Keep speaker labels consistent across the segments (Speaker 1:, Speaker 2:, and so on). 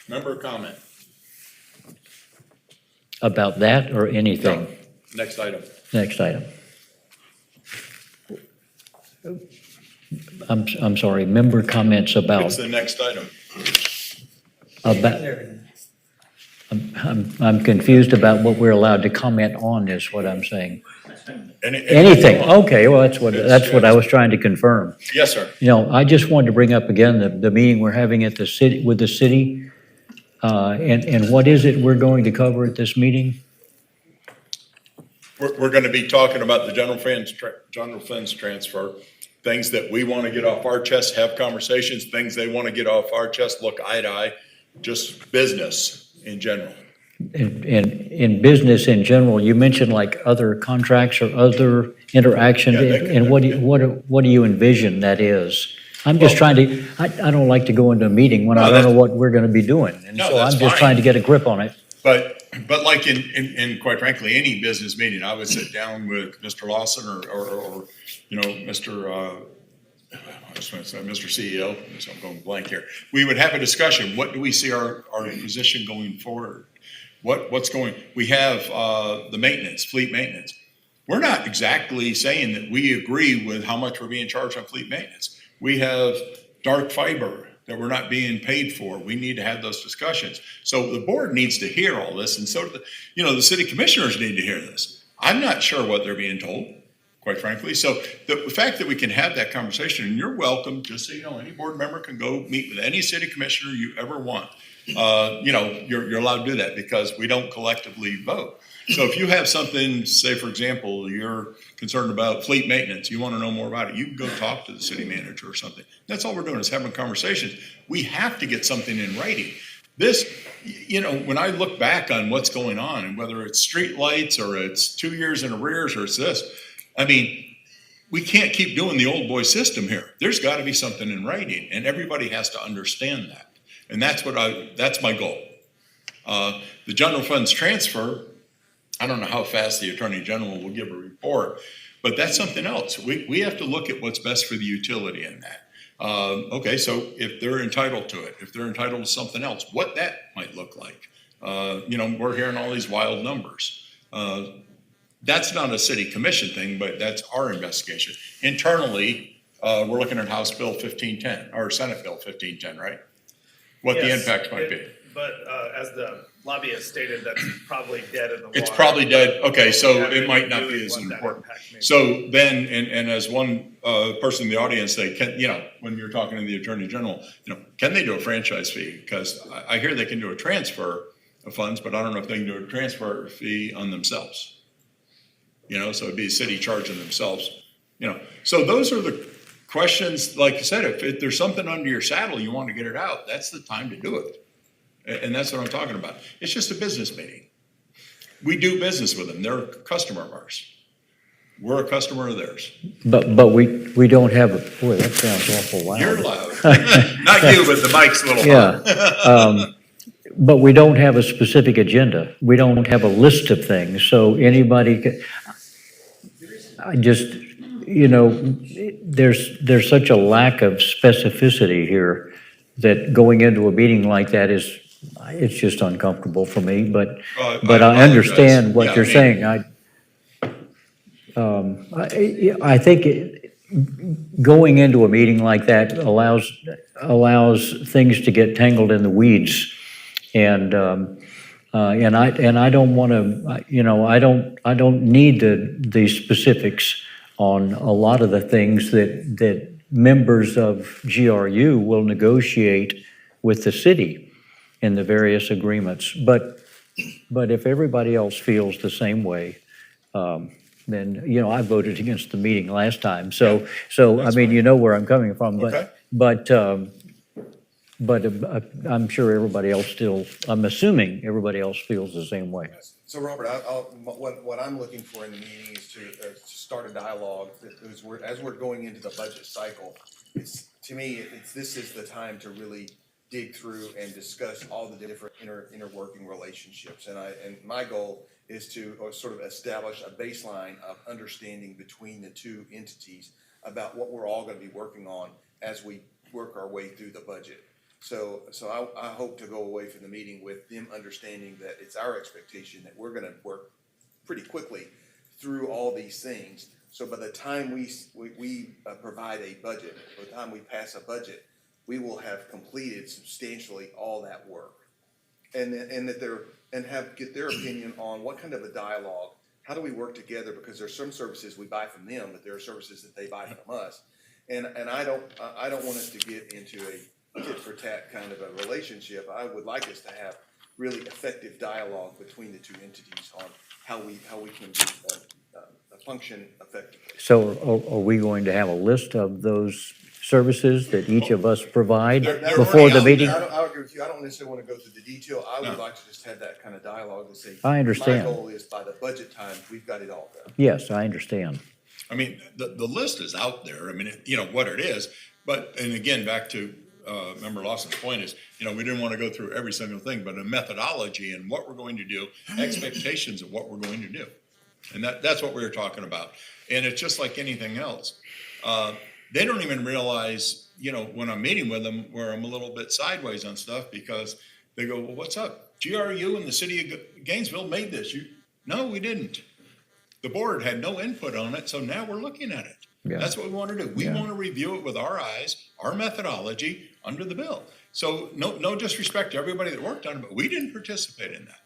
Speaker 1: Member comment?
Speaker 2: About that or anything?
Speaker 1: No. Next item.
Speaker 2: Next item. I'm sorry, member comments about.
Speaker 1: It's the next item.
Speaker 2: I'm confused about what we're allowed to comment on is what I'm saying.
Speaker 1: Anything.
Speaker 2: Anything, okay, well, that's what I was trying to confirm.
Speaker 1: Yes, sir.
Speaker 2: You know, I just wanted to bring up again the meeting we're having at the city, with the city. And what is it we're going to cover at this meeting?
Speaker 1: We're going to be talking about the general funds transfer, things that we want to get off our chest, have conversations, things they want to get off our chest, look eye to eye, just business in general.
Speaker 2: In business in general, you mentioned like other contracts or other interaction, and what do you envision that is? I'm just trying to, I don't like to go into a meeting when I don't know what we're gonna be doing, and so I'm just trying to get a grip on it.
Speaker 1: But like in quite frankly, any business meeting, I would sit down with Mr. Lawson or you know, Mr. CEO, so I'm going blank here. We would have a discussion. What do we see our position going forward? What's going, we have the maintenance, fleet maintenance. We're not exactly saying that we agree with how much we're being charged on fleet maintenance. We have dark fiber that we're not being paid for. We need to have those discussions. So the board needs to hear all this, and so do the city commissioners need to hear this. I'm not sure what they're being told, quite frankly. So the fact that we can have that conversation, and you're welcome, just so you know, any board member can go meet with any city commissioner you ever want. You're allowed to do that because we don't collectively vote. So if you have something, say for example, you're concerned about fleet maintenance, you want to know more about it, you can go talk to the city manager or something. That's all we're doing is having conversations. We have to get something in writing. This, when I look back on what's going on, and whether it's street lights or it's 2 years in arrears or it's this, I mean, we can't keep doing the old boy system here. There's got to be something in writing, and everybody has to understand that. And that's my goal. The general funds transfer, I don't know how fast the Attorney General will give a report, but that's something else. We have to look at what's best for the utility in that. Okay, so if they're entitled to it, if they're entitled to something else, what that might look like. We're hearing all these wild numbers. That's not a city commission thing, but that's our investigation. Internally, we're looking at House Bill 1510, or Senate Bill 1510, right? What the impacts might be.
Speaker 3: But as the lobbyist stated, that's probably dead in the water.
Speaker 1: It's probably dead. Okay, so it might not be as important. So then, and as one person in the audience say, when you're talking to the Attorney General, can they do a franchise fee? Because I hear they can do a transfer of funds, but I don't know if they can do a transfer fee on themselves. So it'd be a city charging themselves. So those are the questions. Like I said, if there's something under your saddle, you want to get it out, that's the time to do it. And that's what I'm talking about. It's just a business meeting. We do business with them. They're a customer of ours. We're a customer of theirs.
Speaker 2: But we don't have a, boy, that sounds awful loud.
Speaker 1: You're loud. Not you, but the mic's a little hard.
Speaker 2: But we don't have a specific agenda. We don't have a list of things. So anybody can, there's such a lack of specificity here that going into a meeting like that it's just uncomfortable for me, but I understand what you're saying. I think going into a meeting like that allows things to get tangled in the weeds, and I don't want to, I don't need the specifics on a lot of the things that members of GRU will negotiate with the city in the various agreements. But if everybody else feels the same way, then, I voted against the meeting last time. So I mean, where I'm coming from, but I'm sure everybody else I'm assuming everybody else feels the same way.
Speaker 4: So Robert, what I'm looking for in the meeting is to start a dialogue as we're going into the budget cycle. To me, this is the time to really dig through and discuss all the different interworking relationships. And my goal is to sort of establish a baseline of understanding between the two entities about what we're all going to be working on as we work our way through the budget. So I hope to go away from the meeting with them understanding that it's our expectation that we're gonna work pretty quickly through all these things. So by the time we provide a budget, by the time we pass a budget, we will have completed substantially all that work. And that get their opinion on what kind of a dialogue, how do we work together? Because there's some services we buy from them, but there are services that they buy from us. And I don't want us to get into a tit for tat kind of a relationship. I would like us to have really effective dialogue between the two entities on how we can function effectively.
Speaker 2: So are we going to have a list of those services that each of us provide
Speaker 1: They're
Speaker 2: before
Speaker 1: already
Speaker 2: the
Speaker 1: out
Speaker 2: meeting?
Speaker 1: there.
Speaker 4: I agree with you. I don't necessarily want to go through the detail. I would
Speaker 1: No.
Speaker 4: like to just have that kind of dialogue and say.
Speaker 2: I understand.
Speaker 4: My goal is by the budget time, we've got it all done.
Speaker 2: Yes, I understand.
Speaker 1: I mean, the list is out there. I mean, you know, what it is. But, and again, back to, Member Lawson's point is, you know, we didn't want to go through every single thing, but a methodology and what we're going to do, expectations of what we're going to do. And that's what we were talking about. And it's just like anything else. They don't even realize, you know, when I'm meeting with them, where I'm a little bit sideways on stuff because they go, well, what's up? GRU and the city of Gainesville made this. No, we didn't. The board had no input on it, so now we're looking at it.
Speaker 2: Yeah.
Speaker 1: That's what we want to do. We
Speaker 2: Yeah.
Speaker 1: want to review it with our eyes, our methodology under the bill. So no disrespect to everybody that worked on it, but we didn't participate in that.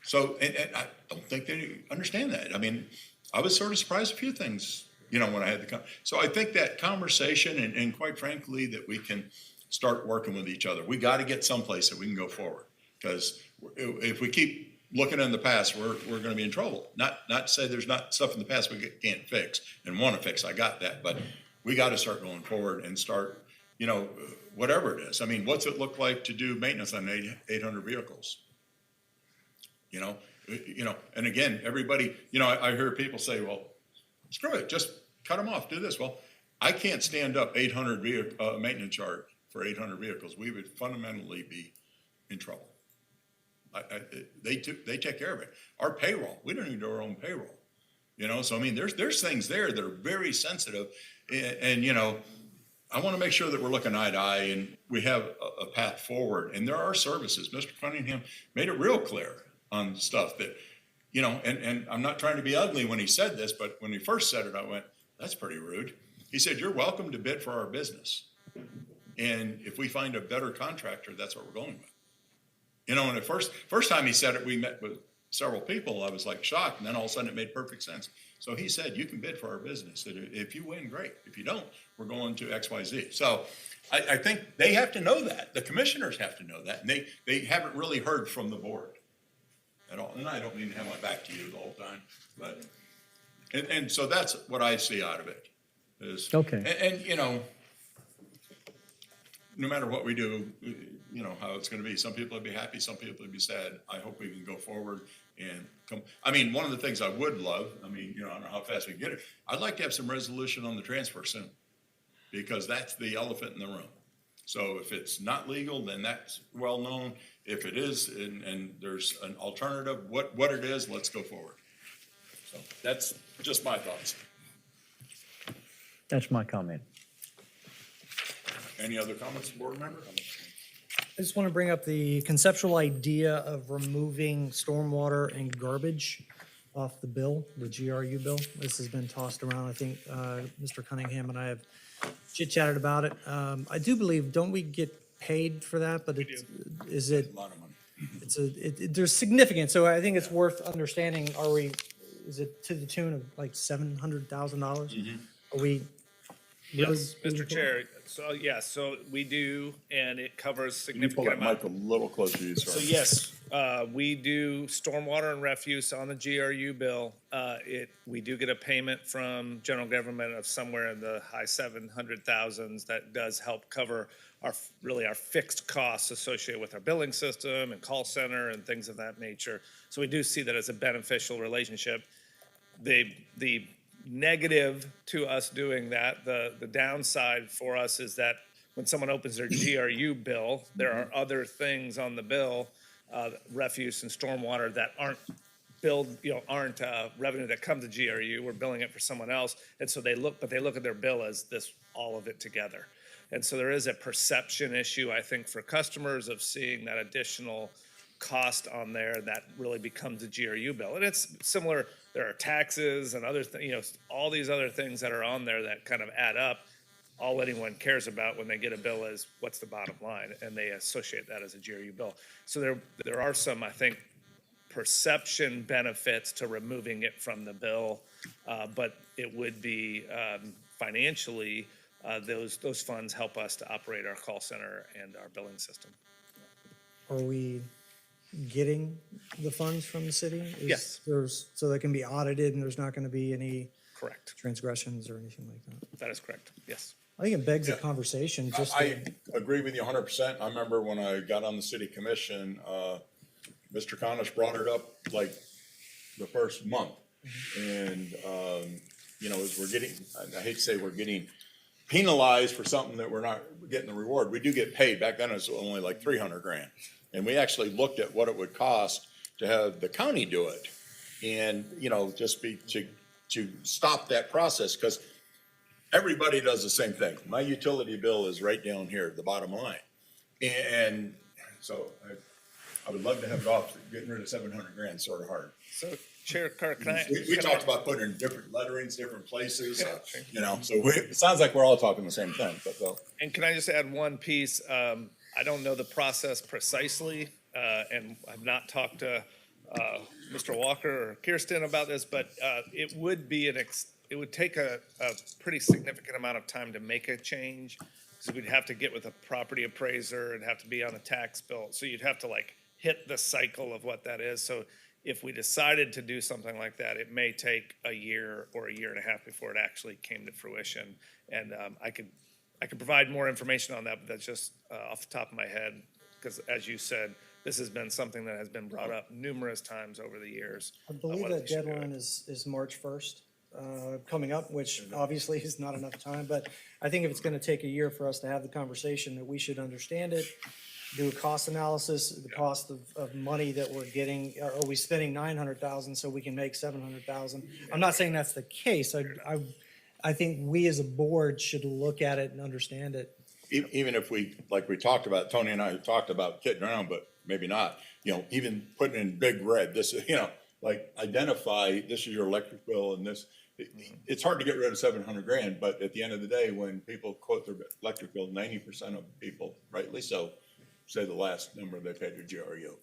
Speaker 1: So, and I don't think they understand that. I mean, I was sort of surprised a few things, you know, when I had so I think that conversation and quite frankly, that we can start working with each other. We got to get someplace that we can go forward. Because if we keep looking in the past, we're going to be in trouble. Not to say there's not stuff in the past we can't fix and want to fix. I got that, but we got to start going forward and start, you know, whatever it is. I mean, what's it look like to do maintenance on 800 vehicles? You know, and again, everybody, you know, I hear people say, well, screw it, just cut them off, do this. Well, I can't stand up 800 maintenance charge for 800 vehicles. We would fundamentally be in trouble. They take care of it. Our payroll, we don't even do our own payroll. You know, so I mean, there's things there that are very sensitive, and you know, I want to make sure that we're looking eye to eye and we have a path forward. And there are services. Mr. Cunningham made it real clear on stuff that, you know, and I'm not trying to be ugly when he said this, but when he first said it, I went, that's pretty rude. He said, you're welcome to bid for our business. And if we find a better contractor, that's what we're going with. You know, and the first time he said it, we met with several people. I was like shocked. And then all of a sudden it made perfect sense. So he said, you can bid for our business. If you win, great. If you don't, we're going to XYZ. So I think they have to know that. The commissioners have to know that. And they haven't really heard from the board at all. And I don't mean to have my back to you the whole time. But and so that's what I see out of it. Is,
Speaker 2: Okay.
Speaker 1: And you know, no matter what we do, you know how it's going to be. Some people will be happy, some people will be sad. I hope we can go forward and come. I mean, one of the things I would love, I mean, you know, I don't know how fast we can get it. I'd like to have some resolution on the transfer soon, because that's the elephant in the room. So if it's not legal, then that's well known. If it is, and there's an alternative, what it is, let's go forward. So that's just my thoughts.
Speaker 2: That's my comment.
Speaker 1: Any other comments, board member?
Speaker 5: I just want to bring up the conceptual idea of removing stormwater and garbage off the bill, the GRU bill. This has been tossed around. I think Mr. Cunningham and I have chit-chatted about it. I do believe, don't we get paid for that? But is it,
Speaker 1: A lot of money.
Speaker 5: there's significance. So I think it's worth understanding, is it to the tune of like $700,000? Are we?
Speaker 3: Yes, Mr. Chair, so yes, so we do, and it covers significant amount.
Speaker 1: a little closer to you,
Speaker 3: So yes, we do stormwater and refuse on the GRU bill. We do get a payment from general government of somewhere in the high 700,000s that does help cover our fixed costs associated with our billing system and call center and things of that nature. So we do see that as a beneficial relationship. The negative to us doing that, the downside for us is that when someone opens their GRU bill, there are other things on the bill, refuse and stormwater, that aren't billed, aren't revenue that come to GRU. We're billing it for someone else, and so they look at their bill as this, all of it together. And so there is a perception issue, I think, for customers of seeing that additional cost on there that really becomes a GRU bill. And it's similar, there are taxes and other things, all these other things that are on there that kind of add up. All anyone cares about when they get a bill is what's the bottom line, and they associate that as a GRU bill. So there are some, I think, perception benefits to removing it from the bill, but it would be financially, those funds help us to operate our call center and our billing system.
Speaker 5: Are we getting the funds from the city?
Speaker 3: Yes.
Speaker 5: So they can be audited and there's not going to be any
Speaker 3: Correct.
Speaker 5: transgressions or anything like that?
Speaker 3: That is correct. Yes.
Speaker 5: I think it begs a conversation just
Speaker 1: I
Speaker 5: to,
Speaker 1: agree with you 100%. I remember when I got on the city commission, Mr. Conish brought it up like the first month. And, as we're getting, I hate to say we're getting penalized for something that we're not getting the reward. We do get paid. Back then it was only like 300 grand. And we actually looked at what it would cost to have the county do it. And, just to stop that process, because everybody does the same thing. My utility bill is right down here at the bottom line. And so I would love to have it off. Getting rid of 700 grand sort of hard.
Speaker 3: So Chair Carr, can I?
Speaker 1: We talked about putting in different letterings, different places, so it sounds like we're all talking the same thing, but though.
Speaker 3: And can I just add one piece? I don't know the process precisely, and I've not talked to Mr. Walker or Kirsten about this, but it would be it would take a pretty significant amount of time to make a change. So we'd have to get with a property appraiser and have to be on a tax bill. So you'd have to hit the cycle of what that is. So if we decided to do something like that, it may take a year or a year and a half before it actually came to fruition. And I could provide more information on that, but that's just off the top of my head. Because as you said, this has been something that has been brought up numerous times over the years.
Speaker 5: I believe that deadline is March 1st coming up, which obviously is not enough time. But I think if it's going to take a year for us to have the conversation, that we should understand it, do a cost analysis, the cost of money that we're getting. Are we spending 900,000 so we can make 700,000? I'm not saying that's the case. I think we as a board should look at it and understand it.
Speaker 1: Even if we talked about, Tony and I talked about kidding around, but maybe not, even putting in big red, this is, identify, this is your electric bill and this, it's hard to get rid of 700 grand, but at the end of the day, when people quote their electric bill, 90% of people, rightly so, say the last number they paid to GRU.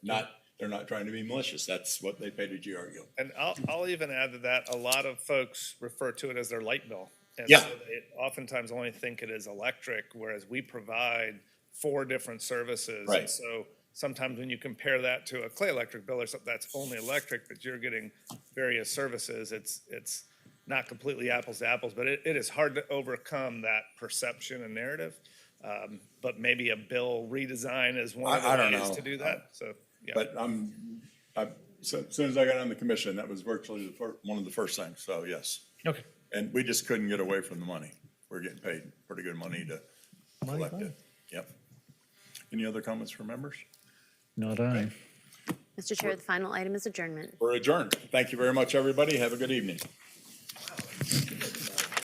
Speaker 1: They're not trying to be malicious. That's what they pay to GRU.
Speaker 3: And I'll even add to that, a lot of folks refer to it as their light bill. And
Speaker 1: Yeah.
Speaker 3: so they oftentimes only think it is electric, whereas we provide 4 different services.
Speaker 1: Right.
Speaker 3: And so sometimes when you compare that to a Clay Electric bill or something that's only electric, but you're getting various services, it's not completely apples to apples, but it is hard to overcome that perception and narrative. But maybe a bill redesign is one of
Speaker 1: I
Speaker 3: the
Speaker 1: don't
Speaker 3: ways
Speaker 1: know.
Speaker 3: to do that. So, yeah.
Speaker 1: But so as soon as I got on the commission, that was virtually one of the first things. So yes.
Speaker 5: Okay.
Speaker 1: And we just couldn't get away from the money. We're getting paid pretty good money to collect
Speaker 5: fine.
Speaker 1: it. Yep. Any other comments from members?
Speaker 2: Not I.
Speaker 6: Mr. Chair, the final item is adjournment.
Speaker 1: We're adjourned. Thank you very much, everybody. Have a good evening.